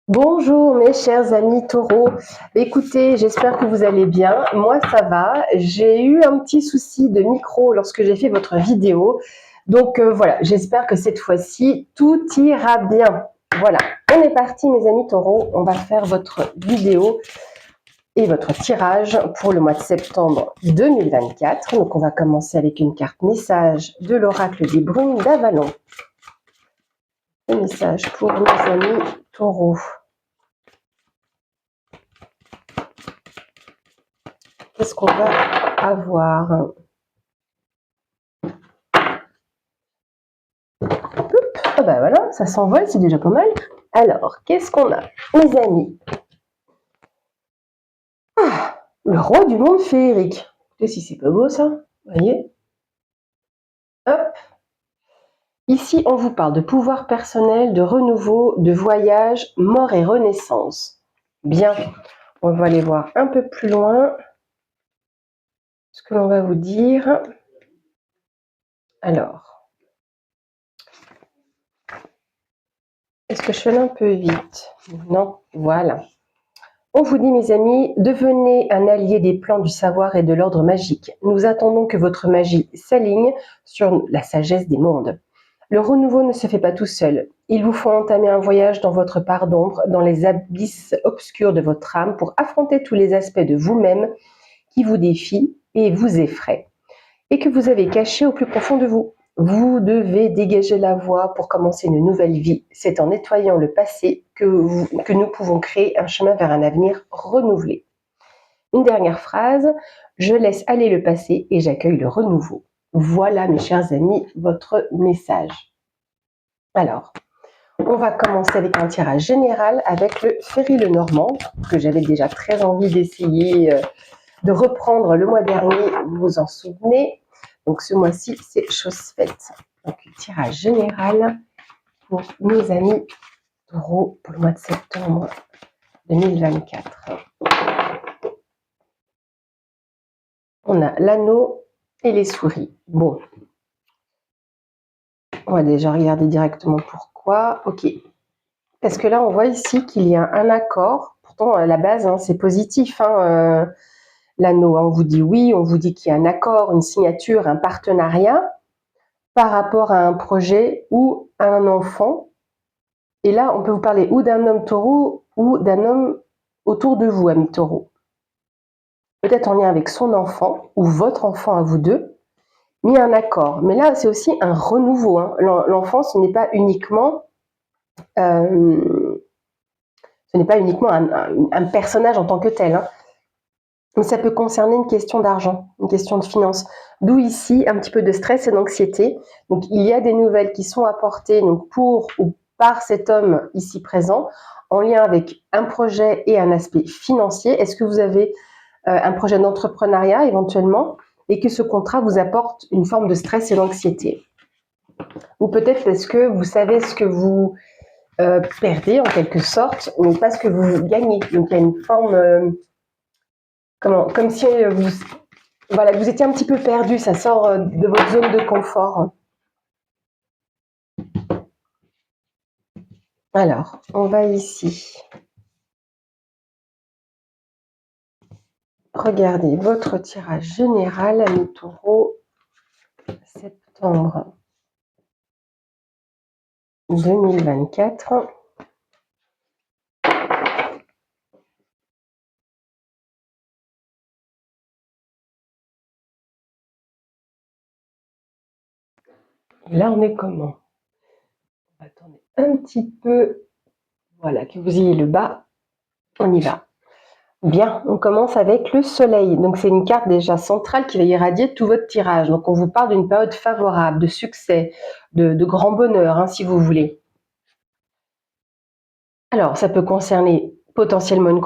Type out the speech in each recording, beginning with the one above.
Bonjour mes chers amis taureaux, écoutez, j'espère que vous allez bien, moi ça va, j'ai eu un petit souci de micro lorsque j'ai fait votre vidéo, donc voilà, j'espère que cette fois-ci tout ira bien. Voilà, on est parti mes amis taureaux, on va faire votre vidéo et votre tirage pour le mois de septembre 2024. Donc on va commencer avec une carte message de l'oracle des brumes d'Avalon. Le message pour nos amis taureaux. Qu'est-ce qu'on va avoir? Ah bah voilà, ça s'envole, c'est déjà pas mal. Alors, qu'est-ce qu'on a, mes amis? Le roi du monde féerique. Écoutez, si c'est pas beau ça, vous voyez? Hop. Ici, on vous parle de pouvoir personnel, de renouveau, de voyage, mort et renaissance. Bien, on va aller voir un peu plus loin ce que l'on va vous dire. Alors, est-ce que je fais un peu vite? Non, voilà. On vous dit, mes amis, devenez un allié des plans du savoir et de l'ordre magique. Nous attendons que votre magie s'aligne sur la sagesse des mondes. Le renouveau ne se fait pas tout seul. Il vous faut entamer un voyage dans votre part d'ombre, dans les abysses obscurs de votre âme, pour affronter tous les aspects de vous-même qui vous défient et vous effraient, et que vous avez cachés au plus profond de vous. Vous devez dégager la voie pour commencer une nouvelle vie. C'est en nettoyant le passé que nous pouvons créer un chemin vers un avenir renouvelé. Une dernière phrase, je laisse aller le passé et j'accueille le renouveau. Voilà, mes chers amis, votre message. Alors, on va commencer avec un tirage général avec le Ferry le Normand, que j'avais déjà très envie d'essayer de reprendre le mois dernier, vous vous en souvenez. Donc ce mois-ci, c'est chose faite. Donc le tirage général pour nos amis taureaux pour le mois de septembre 2024. On a l'anneau et les souris. Bon, on va déjà regarder directement pourquoi. Ok, parce que là, on voit ici qu'il y a un accord. Pourtant, à la base, hein, c'est positif. L'anneau, on vous dit oui, on vous dit qu'il y a un accord, une signature, un partenariat par rapport à un projet ou à un enfant. Et là, on peut vous parler ou d'un homme taureau ou d'un homme autour de vous, ami taureau. Peut-être en lien avec son enfant ou votre enfant à vous deux, mis un accord. Mais là, c'est aussi un renouveau. L'enfant, ce n'est pas uniquement un personnage en tant que tel. Mais ça peut concerner une question d'argent, une question de finance. D'où ici un petit peu de stress et d'anxiété. Donc il y a des nouvelles qui sont apportées donc, pour ou par cet homme ici présent en lien avec un projet et un aspect financier. Est-ce que vous avez un projet d'entrepreneuriat éventuellement et que ce contrat vous apporte une forme de stress et d'anxiété? Ou peut-être parce que vous savez ce que vous perdez en quelque sorte, mais pas ce que vous gagnez. Donc il y a une forme... comme si vous étiez un petit peu perdu, ça sort de votre zone de confort. Alors, on va ici. Regardez votre tirage général, ami taureau, septembre 2024. Et là, on est comment? Attendez un petit peu. Voilà, que vous ayez le bas. On y va. Bien, on commence avec le soleil. Donc, c'est une carte déjà centrale qui va irradier tout votre tirage. Donc, on vous parle d'une période favorable, de succès, de grand bonheur, si vous voulez. Alors, ça peut concerner potentiellement une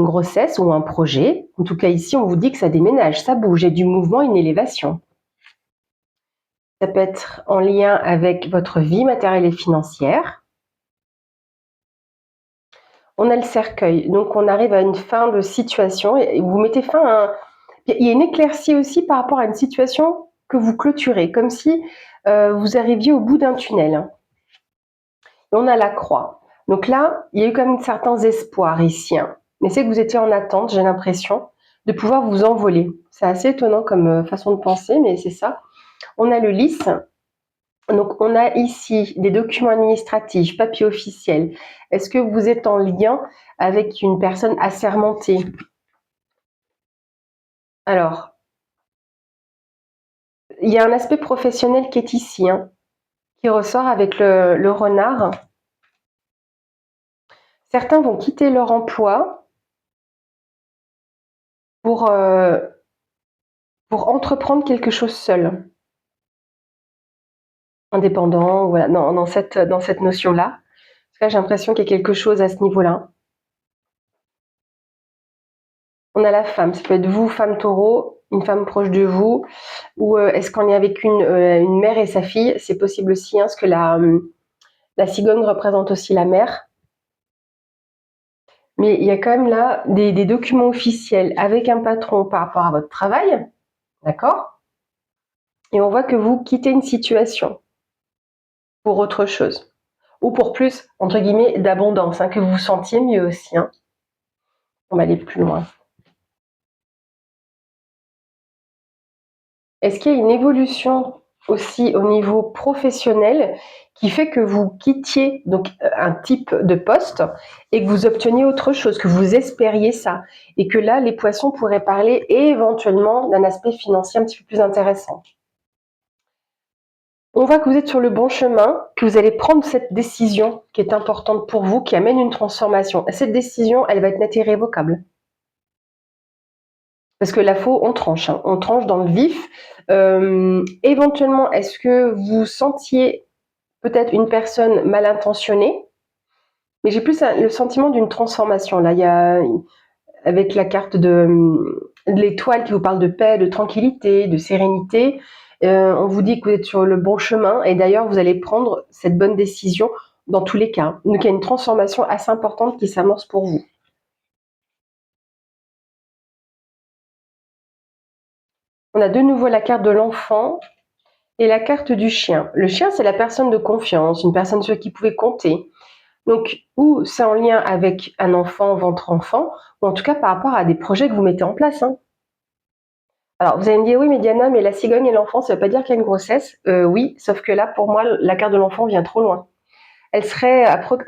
grossesse ou un projet. En tout cas, ici, on vous dit que ça déménage, ça bouge, il y a du mouvement, une élévation. Ça peut être en lien avec votre vie matérielle et financière. On a le cercueil, donc on arrive à une fin de situation et vous mettez fin à Il y a une éclaircie aussi par rapport à une situation que vous clôturez, comme si vous arriviez au bout d'un tunnel. Et on a la croix. Donc là, il y a eu quand même certains espoirs ici, hein. Mais c'est que vous étiez en attente, j'ai l'impression, de pouvoir vous envoler. C'est assez étonnant comme façon de penser, mais c'est ça. On a le lys. Donc, on a ici des documents administratifs, papiers officiels. Est-ce que vous êtes en lien avec une personne assermentée? Alors, il y a un aspect professionnel qui est ici, hein, qui ressort avec le renard. Certains vont quitter leur emploi pour entreprendre quelque chose seul, indépendant, voilà, dans cette notion-là. Parce que là, j'ai l'impression qu'il y a quelque chose à ce niveau-là. On a la femme, ça peut être vous, femme taureau, une femme proche de vous, ou est-ce qu'on est avec une mère et sa fille? C'est possible aussi, hein, parce que la cigogne représente aussi la mère. Mais il y a quand même là des documents officiels avec un patron par rapport à votre travail, d'accord? Et on voit que vous quittez une situation pour autre chose, ou pour plus, entre guillemets, d'abondance, hein, que vous vous sentiez mieux aussi, hein. On va aller plus loin. Est-ce qu'il y a une évolution aussi au niveau professionnel qui fait que vous quittiez donc un type de poste et que vous obteniez autre chose, que vous espériez ça, et que là, les poissons pourraient parler éventuellement d'un aspect financier un petit peu plus intéressant? On voit que vous êtes sur le bon chemin, que vous allez prendre cette décision qui est importante pour vous, qui amène une transformation. Cette décision, elle va être nette et irrévocable. Parce que la faux, on tranche, hein, on tranche dans le vif. Éventuellement, est-ce que vous sentiez peut-être une personne mal intentionnée? Mais j'ai plus le sentiment d'une transformation. Là, il y a, avec la carte de l'étoile qui vous parle de paix, de tranquillité, de sérénité, on vous dit que vous êtes sur le bon chemin et d'ailleurs, vous allez prendre cette bonne décision dans tous les cas. Donc, il y a une transformation assez importante qui s'amorce pour vous. On a de nouveau la carte de l'enfant et la carte du chien. Le chien, c'est la personne de confiance, une personne sur qui vous pouvez compter. Donc, ou c'est en lien avec un enfant, votre enfant, ou en tout cas par rapport à des projets que vous mettez en place, hein. Alors, vous allez me dire, oui, mais Diana, mais la cigogne et l'enfant, ça ne veut pas dire qu'il y a une grossesse. Oui, sauf que là, pour moi, la carte de l'enfant vient trop loin. Elle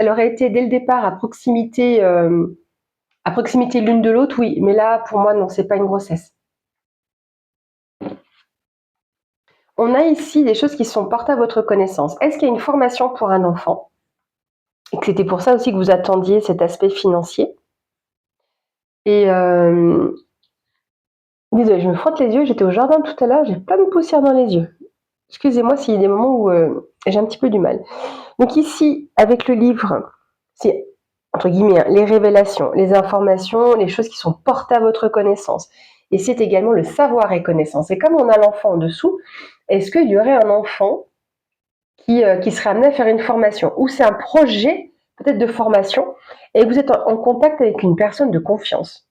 aurait été dès le départ à proximité l'une de l'autre, oui, mais là, pour moi, non, c'est pas une grossesse. On a ici des choses qui sont portées à votre connaissance. Est-ce qu'il y a une formation pour un enfant? Et que c'était pour ça aussi que vous attendiez cet aspect financier? Et désolée, je me frotte les yeux, j'étais au jardin tout à l'heure, j'ai plein de poussière dans les yeux. Excusez-moi s'il y a des moments où j'ai un petit peu du mal. Donc ici, avec le livre, c'est entre guillemets, hein, les révélations, les informations, les choses qui sont portées à votre connaissance. Et c'est également le savoir et connaissance. Et comme on a l'enfant en dessous, est-ce qu'il y aurait un enfant qui serait amené à faire une formation? Ou c'est un projet peut-être de formation et vous êtes en contact avec une personne de confiance?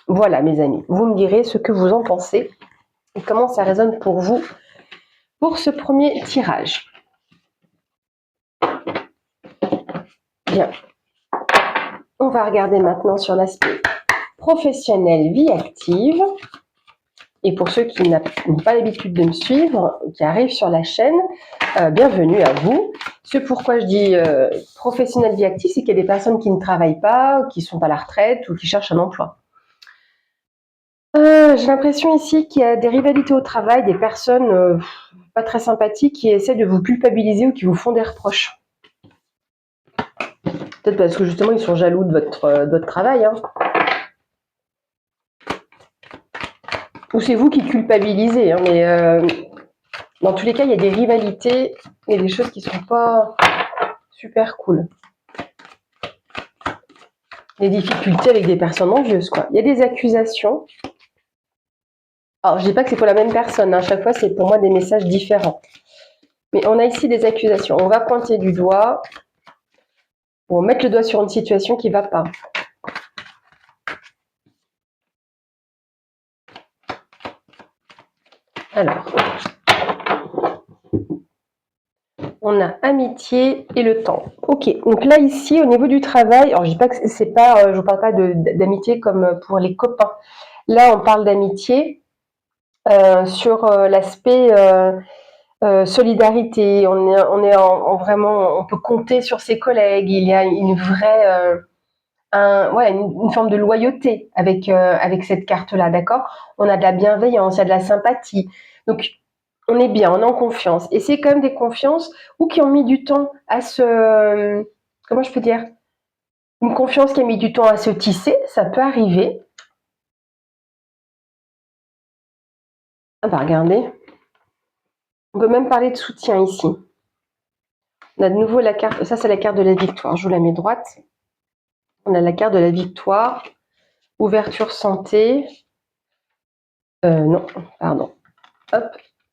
Voilà, mes amis, vous me direz ce que vous en pensez et comment ça résonne pour vous pour ce premier tirage. Bien, on va regarder maintenant sur l'aspect professionnel, vie active. Et pour ceux qui n'ont pas l'habitude de me suivre, qui arrivent sur la chaîne, bienvenue à vous. Ce pourquoi je dis professionnel, vie active, c'est qu'il y a des personnes qui ne travaillent pas, qui sont à la retraite ou qui cherchent un emploi. J'ai l'impression ici qu'il y a des rivalités au travail, des personnes pas très sympathiques qui essaient de vous culpabiliser ou qui vous font des reproches. Peut-être parce que justement ils sont jaloux de votre travail, hein. Ou c'est vous qui culpabilisez, hein, mais dans tous les cas, il y a des rivalités et des choses qui sont pas super cool. Des difficultés avec des personnes envieuses, quoi. Il y a des accusations. Alors, je dis pas que c'est pour la même personne, hein. À chaque fois, c'est pour moi des messages différents. Mais on a ici des accusations. On va pointer du doigt ou mettre le doigt sur une situation qui ne va pas. Alors, On a amitié et le temps. Ok, donc là ici au niveau du travail, alors je dis pas que c'est pas, je vous parle pas d'amitié comme pour les copains. Là on parle d'amitié sur l'aspect solidarité. On est vraiment, on peut compter sur ses collègues. Il y a une vraie ouais, une forme de loyauté avec cette carte-là, d'accord? On a de la bienveillance, il y a de la sympathie. Donc, on est bien, on est en confiance. Et c'est quand même des confiances ou qui ont mis du temps à se... Comment je peux dire? Une confiance qui a mis du temps à se tisser, ça peut arriver. Ah bah regardez, on peut même parler de soutien ici. On a de nouveau la carte, ça c'est la carte de la victoire, je vous la mets droite. On a la carte de la victoire, ouverture santé. Non, pardon. Hop,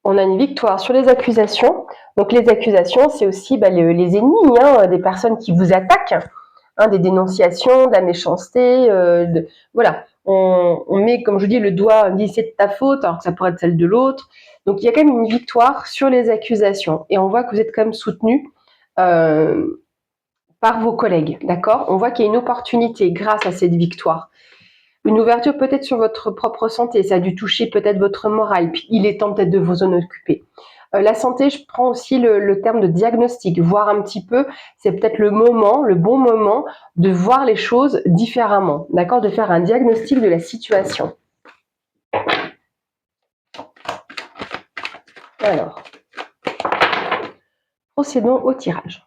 on a une victoire sur les accusations. Donc les accusations, c'est aussi les ennemis, hein, des personnes qui vous attaquent, hein, des dénonciations, de la méchanceté. Voilà, on met, comme je dis, le doigt, on dit c'est de ta faute, alors que ça pourrait être celle de l'autre. Donc il y a quand même une victoire sur les accusations. Et on voit que vous êtes quand même soutenu par vos collègues, d'accord? On voit qu'il y a une opportunité grâce à cette victoire. Une ouverture peut-être sur votre propre santé, ça a dû toucher peut-être votre morale, puis il est temps peut-être de vous en occuper. La santé, je prends aussi le terme de diagnostic, voir un petit peu, c'est peut-être le bon moment de voir les choses différemment, d'accord, de faire un diagnostic de la situation. Alors, procédons au tirage.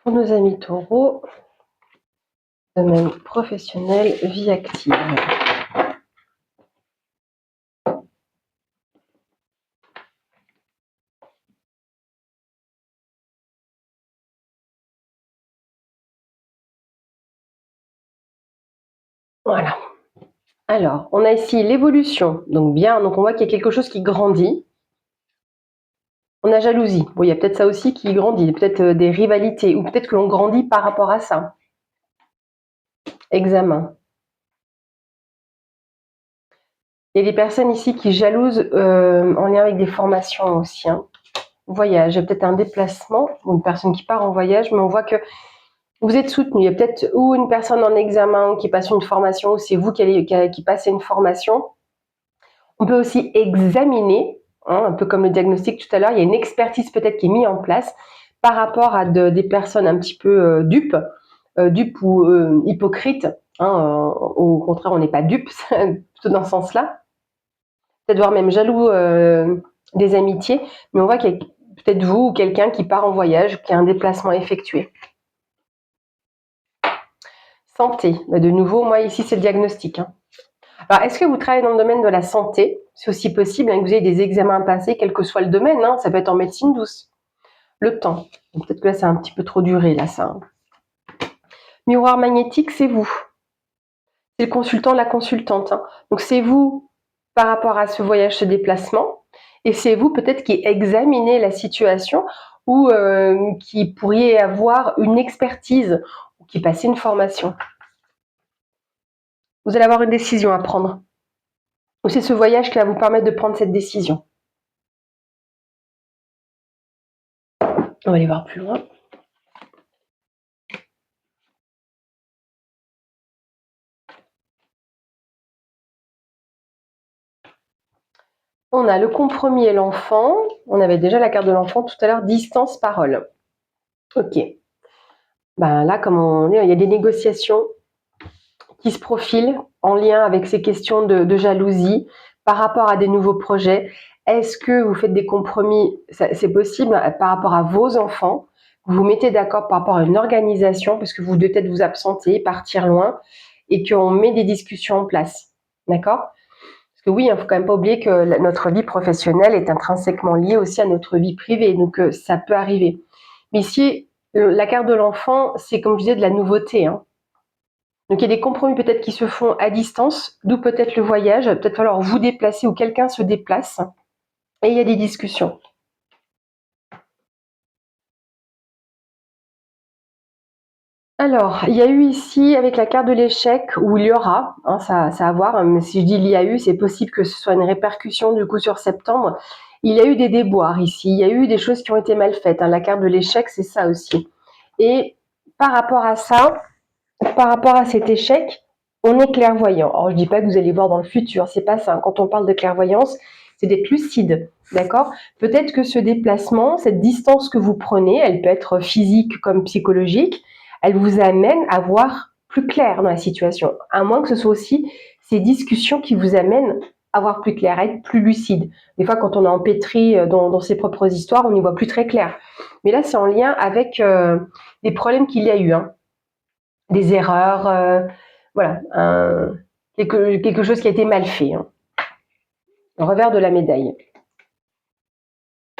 Pour nos amis taureaux, domaine professionnel, vie active. Voilà. Alors, on a ici l'évolution. Donc bien, donc on voit qu'il y a quelque chose qui grandit. On a jalousie. Bon, il y a peut-être ça aussi qui grandit, peut-être des rivalités, ou peut-être que l'on grandit par rapport à ça. Examen. Il y a des personnes ici qui jalousent en lien avec des formations aussi. Hein. Voyage, il y a peut-être un déplacement, une personne qui part en voyage, mais on voit que vous êtes soutenu. Il y a peut-être ou une personne en examen ou qui passe une formation, ou c'est vous qui passez une formation. On peut aussi examiner, hein, un peu comme le diagnostic tout à l'heure, il y a une expertise peut-être qui est mise en place par rapport à des personnes un petit peu dupes ou hypocrites. Hein, au contraire, on n'est pas dupes, plutôt dans ce sens-là. Peut-être voir même jaloux des amitiés, mais on voit qu'il y a peut-être vous ou quelqu'un qui part en voyage, qui a un déplacement effectué. Santé, de nouveau, moi ici c'est le diagnostic. Hein. Alors, est-ce que vous travaillez dans le domaine de la santé? C'est aussi possible hein, que vous ayez des examens à passer, quel que soit le domaine. Hein, ça peut être en médecine douce. Le temps. Peut-être que là, c'est un petit peu trop duré, là, ça. Hein. Miroir magnétique, c'est vous. C'est le consultant, la consultante. Hein. Donc, c'est vous par rapport à ce voyage, ce déplacement. Et c'est vous peut-être qui examinez la situation ou qui pourriez avoir une expertise ou qui passez une formation. Vous allez avoir une décision à prendre. Ou c'est ce voyage qui va vous permettre de prendre cette décision. On va aller voir plus loin. On a le compromis et l'enfant. On avait déjà la carte de l'enfant tout à l'heure, distance, parole. Ok. Ben là, comme on est, il y a des négociations qui se profilent en lien avec ces questions de jalousie par rapport à des nouveaux projets. Est-ce que vous faites des compromis? C'est possible par rapport à vos enfants. Vous vous mettez d'accord par rapport à une organisation parce que vous devez peut-être vous absenter, partir loin et qu'on met des discussions en place. D'accord? Parce que oui, il ne faut quand même pas oublier que notre vie professionnelle est intrinsèquement liée aussi à notre vie privée, donc ça peut arriver. Mais ici, la carte de l'enfant, c'est comme je disais, de la nouveauté. Hein. Donc il y a des compromis peut-être qui se font à distance, d'où peut-être le voyage, peut-être falloir vous déplacer ou quelqu'un se déplace Et il y a des discussions. Alors, il y a eu ici, avec la carte de l'échec, où il y aura, hein, ça à voir, mais si je dis il y a eu, c'est possible que ce soit une répercussion du coup sur septembre. Il y a eu des déboires ici, il y a eu des choses qui ont été mal faites, hein. La carte de l'échec, c'est ça aussi. Et par rapport à ça, par rapport à cet échec, on est clairvoyant. Alors, je dis pas que vous allez voir dans le futur, c'est pas ça. Quand on parle de clairvoyance, c'est d'être lucide, d'accord? Peut-être que ce déplacement, cette distance que vous prenez, elle peut être physique comme psychologique, elle vous amène à voir plus clair dans la situation. À moins que ce soit aussi ces discussions qui vous amènent à voir plus clair, à être plus lucide. Des fois, quand on est empêtré dans ses propres histoires, on n'y voit plus très clair. Mais là, c'est en lien avec des problèmes qu'il y a eu, hein, des erreurs, voilà, quelque chose qui a été mal fait, hein. Le revers de la médaille.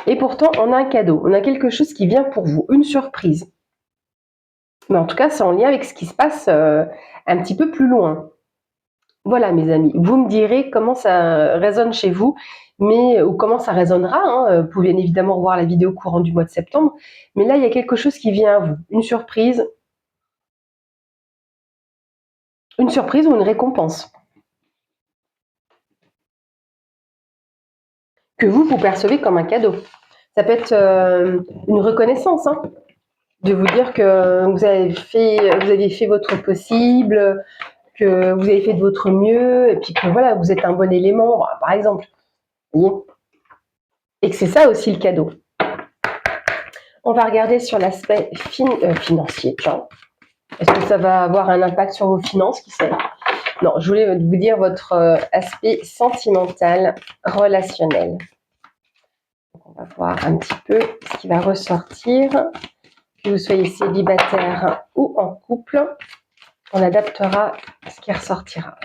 Et pourtant, on a un cadeau, on a quelque chose qui vient pour vous, une surprise. Mais en tout cas, c'est en lien avec ce qui se passe un petit peu plus loin. Voilà, mes amis, vous me direz comment ça résonne chez vous, ou comment ça résonnera, hein. Vous pouvez bien évidemment revoir la vidéo courant du mois de septembre, mais là, il y a quelque chose qui vient à vous, une surprise ou une récompense que vous percevez comme un cadeau. Ça peut être une reconnaissance, hein, de vous dire que vous avez fait votre possible, que vous avez fait de votre mieux, et puis que voilà, vous êtes un bon élément, par exemple. Et que c'est ça aussi le cadeau. On va regarder sur l'aspect financier. Genre, est-ce que ça va avoir un impact sur vos finances? Qui sait? Non, je voulais vous dire votre aspect sentimental, relationnel. Donc, on va voir un petit peu ce qui va ressortir. Que vous soyez célibataire ou en couple, on adaptera ce qui ressortira.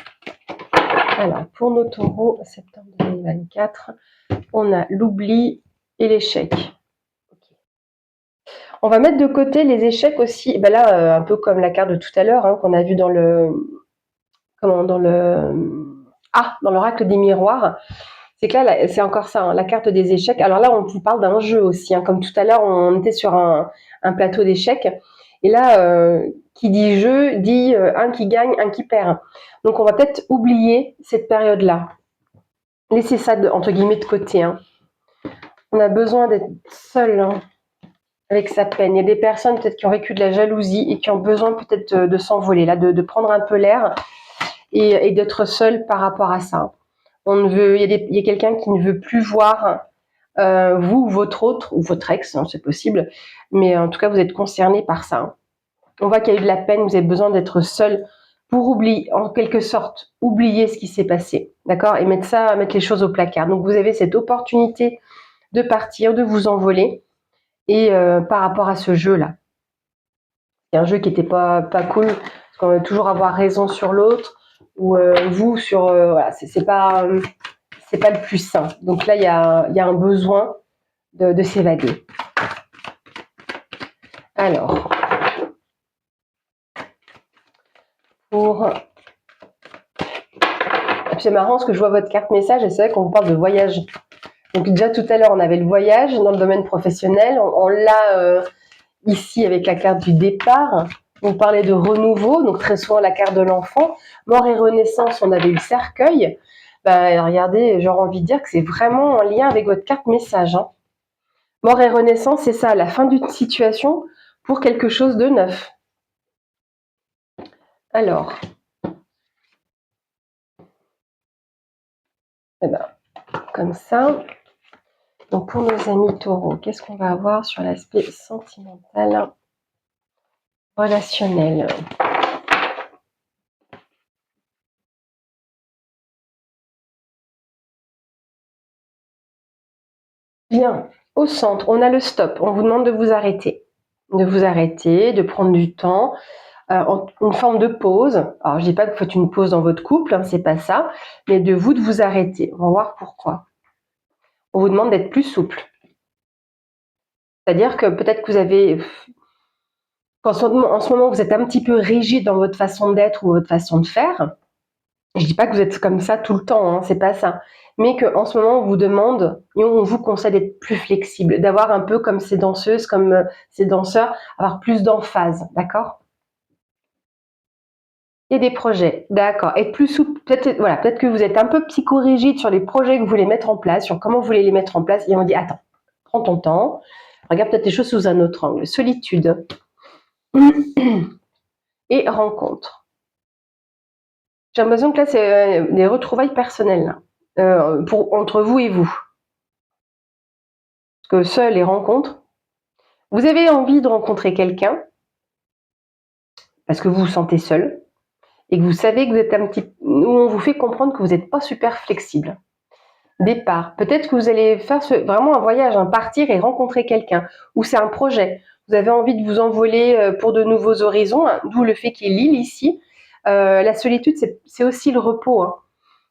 Alors, pour nos taureaux, septembre 2024, on a l'oubli et l'échec. Okay. On va mettre de côté les échecs aussi. Ben là, un peu comme la carte de tout à l'heure, hein, qu'on a vu dans dans l'oracle des miroirs. C'est que là, c'est encore ça, hein, la carte des échecs. Alors là, on vous parle d'un jeu aussi, hein, comme tout à l'heure, on était sur un plateau d'échecs. Et là, qui dit jeu, dit un qui gagne, un qui perd. Donc on va peut-être oublier cette période-là. Laissez ça, entre guillemets, de côté, hein. On a besoin d'être seul, hein, avec sa peine. Il y a des personnes peut-être qui ont vécu de la jalousie et qui ont besoin peut-être de s'envoler, là, de prendre un peu l'air et d'être seul par rapport à ça. Il y a quelqu'un qui ne veut plus voir vous, votre autre, ou votre ex, hein, c'est possible, mais en tout cas, vous êtes concerné par ça, hein. On voit qu'il y a eu de la peine, vous avez besoin d'être seul pour oublier, en quelque sorte, oublier ce qui s'est passé, d'accord, et mettre les choses au placard. Donc, vous avez cette opportunité de partir, de vous envoler, et par rapport à ce jeu-là. C'est un jeu qui n'était pas cool, parce qu'on va toujours avoir raison sur l'autre, ou vous sur... voilà, c'est pas le plus sain. Donc là, il y a un besoin de s'évader. Alors, c'est marrant parce que je vois votre carte message et c'est vrai qu'on vous parle de voyage. Donc déjà tout à l'heure, on avait le voyage dans le domaine professionnel. On l'a ici avec la carte du départ. On parlait de renouveau, donc très souvent la carte de l'enfant. Mort et renaissance, on avait eu le cercueil. Ben, regardez, j'aurais envie de dire que c'est vraiment en lien avec votre carte message, hein. Mort et renaissance, c'est ça, la fin d'une situation pour quelque chose de neuf. Alors, eh ben, comme ça. Donc pour nos amis taureaux, qu'est-ce qu'on va avoir sur l'aspect sentimental, relationnel? Bien, au centre, on a le stop. On vous demande de vous arrêter. De prendre du temps, une forme de pause. Alors, je dis pas que vous faites une pause dans votre couple, hein, c'est pas ça, mais de vous arrêter. On va voir pourquoi. On vous demande d'être plus souple. C'est-à-dire que peut-être que vous avez... En ce moment, vous êtes un petit peu rigide dans votre façon d'être ou votre façon de faire. Je dis pas que vous êtes comme ça tout le temps, hein, c'est pas ça. Mais qu'en ce moment, on vous demande et on vous conseille d'être plus flexible, d'avoir un peu comme ces danseuses, comme ces danseurs, avoir plus d'emphase, d'accord? Il y a des projets, d'accord. Être plus souple, peut-être voilà, peut-être que vous êtes un peu psychorigide sur les projets que vous voulez mettre en place, sur comment vous voulez les mettre en place, et on dit attends, prends ton temps, regarde peut-être les choses sous un autre angle. Solitude et rencontre. J'ai l'impression que là, c'est des retrouvailles personnelles, entre vous et vous. Parce que seules les rencontres, vous avez envie de rencontrer quelqu'un parce que vous vous sentez seul et que vous savez que vous êtes un petit, où on vous fait comprendre que vous n'êtes pas super flexible. Départ, peut-être que vous allez faire vraiment un voyage, partir et rencontrer quelqu'un, ou c'est un projet. Vous avez envie de vous envoler pour de nouveaux horizons, hein, d'où le fait qu'il y ait l'île ici. La solitude, c'est aussi le repos, hein.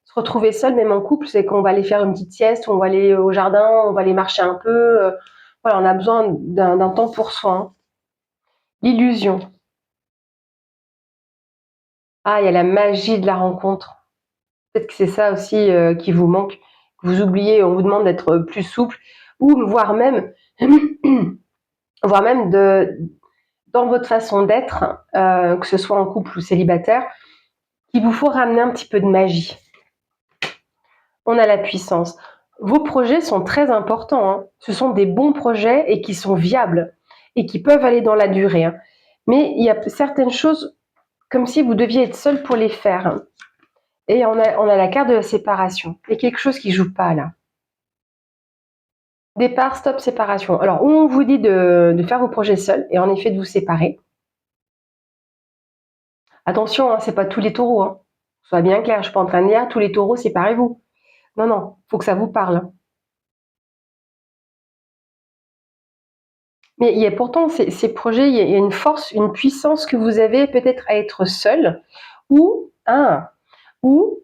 Se retrouver seul, même en couple, c'est qu'on va aller faire une petite sieste, on va aller au jardin, on va aller marcher un peu. Voilà, on a besoin d'un temps pour soi, hein. L'illusion. Ah, il y a la magie de la rencontre. Peut-être que c'est ça aussi qui vous manque, que vous oubliez, on vous demande d'être plus souple, ou voire même, voire même dans votre façon d'être, que ce soit en couple ou célibataire, qu'il vous faut ramener un petit peu de magie. On a la puissance. Vos projets sont très importants, hein. Ce sont des bons projets et qui sont viables et qui peuvent aller dans la durée, hein. Mais il y a certaines choses comme si vous deviez être seul pour les faire. Et on a la carte de la séparation. Il y a quelque chose qui ne joue pas là. Départ, stop, séparation. Alors, on vous dit de faire vos projets seuls et en effet de vous séparer. Attention, hein, c'est pas tous les taureaux, hein. Sois bien clair, je suis pas en train de dire tous les taureaux, séparez-vous. Non, non, faut que ça vous parle. Mais il y a pourtant ces projets, il y a une force, une puissance que vous avez peut-être à être seul, ou, ou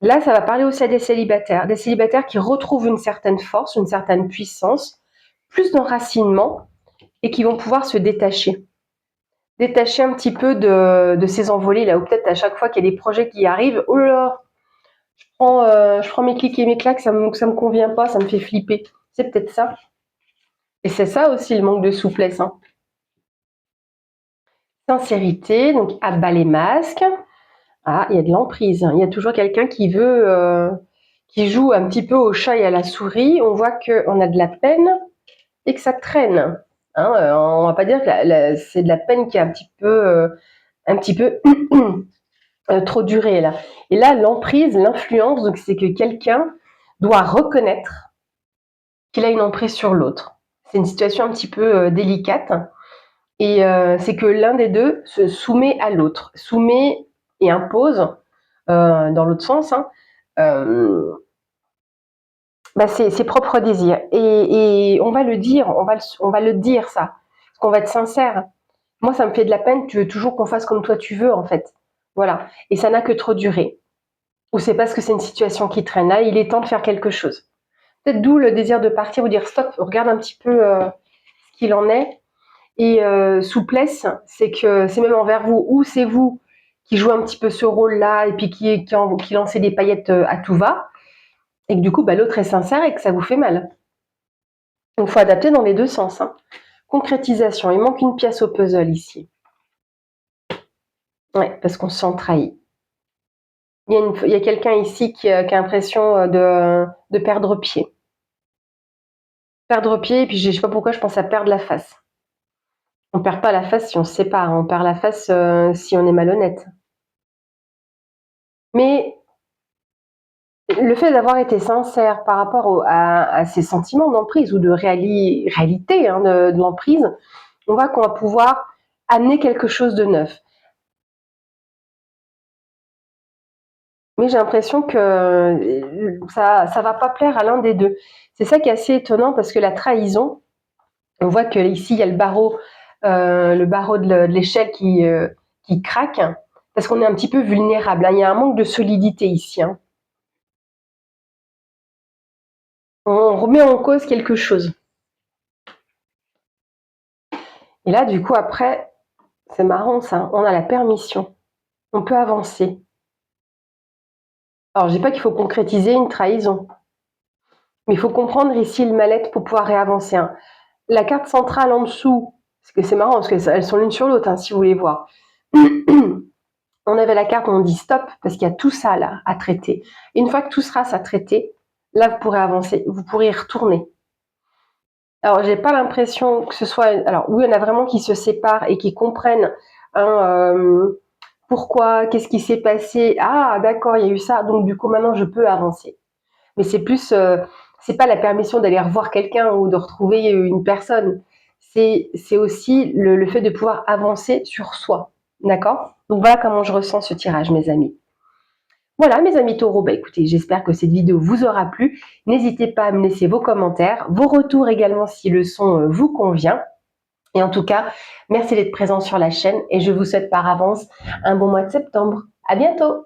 là, ça va parler aussi à des célibataires qui retrouvent une certaine force, une certaine puissance, plus d'enracinement, et qui vont pouvoir se détacher. Détacher un petit peu de ces envolées, là où peut-être à chaque fois qu'il y a des projets qui arrivent, oh là là, je prends mes clics et mes claques, ça me convient pas, ça me fait flipper. C'est peut-être ça. Et c'est ça aussi le manque de souplesse, hein. Sincérité, donc abat les masques. Ah, il y a de l'emprise, hein. Il y a toujours quelqu'un qui veut, qui joue un petit peu au chat et à la souris. On voit qu'on a de la peine et que ça traîne, hein. On va pas dire que c'est de la peine qui est un petit peu trop duré là. Et là, l'emprise, l'influence, donc c'est que quelqu'un doit reconnaître qu'il a une emprise sur l'autre. C'est une situation un petit peu délicate. Et c'est que l'un des deux se soumet à l'autre, soumet et impose, dans l'autre sens, hein, ses propres désirs. Et on va le dire, on va le dire ça, parce qu'on va être sincère. Moi, ça me fait de la peine, tu veux toujours qu'on fasse comme toi tu veux, en fait. Voilà. Et ça n'a que trop duré. Ou c'est parce que c'est une situation qui traîne. Là, il est temps de faire quelque chose. Peut-être d'où le désir de partir ou dire stop, regarde un petit peu ce qu'il en est. Et souplesse, c'est que c'est même envers vous, ou c'est vous qui jouez un petit peu ce rôle-là et puis qui lancez des paillettes à tout va, et que du coup, l'autre est sincère et que ça vous fait mal. Donc, il faut adapter dans les deux sens, hein. Concrétisation, il manque une pièce au puzzle ici. Ouais, parce qu'on se sent trahi. Il y a quelqu'un ici qui a l'impression de perdre pied. Perdre pied, et puis je ne sais pas pourquoi je pense à perdre la face. On ne perd pas la face si on se sépare, on perd la face si on est malhonnête. Mais le fait d'avoir été sincère par rapport à ces sentiments d'emprise ou de réalité, hein, de l'emprise, on voit qu'on va pouvoir amener quelque chose de neuf. Mais j'ai l'impression que ça va pas plaire à l'un des deux. C'est ça qui est assez étonnant parce que la trahison, on voit que ici il y a le barreau de l'échelle qui craque parce qu'on est un petit peu vulnérable, hein. Il y a un manque de solidité ici, hein. On remet en cause quelque chose. Et là, du coup, après, c'est marrant ça, on a la permission, on peut avancer. Alors, je dis pas qu'il faut concrétiser une trahison, mais il faut comprendre ici le mal-être pour pouvoir réavancer. Hein. La carte centrale en dessous, parce que c'est marrant, parce qu'elles sont l'une sur l'autre, hein, si vous voulez voir. On avait la carte où on dit stop, parce qu'il y a tout ça là à traiter. Et une fois que tout sera à traiter, là, vous pourrez avancer, vous pourrez y retourner. Alors, j'ai pas l'impression que ce soit... Alors, oui, il y en a vraiment qui se séparent et qui comprennent hein, pourquoi, qu'est-ce qui s'est passé. Ah, d'accord, il y a eu ça, donc du coup, maintenant, je peux avancer. Mais c'est plus... c'est pas la permission d'aller revoir quelqu'un ou de retrouver une personne. C'est aussi le fait de pouvoir avancer sur soi. D'accord? Donc, voilà comment je ressens ce tirage, mes amis. Voilà, mes amis taureaux, bah écoutez, j'espère que cette vidéo vous aura plu. N'hésitez pas à me laisser vos commentaires, vos retours également si le son vous convient. Et en tout cas, merci d'être présent sur la chaîne et je vous souhaite par avance un bon mois de septembre. À bientôt!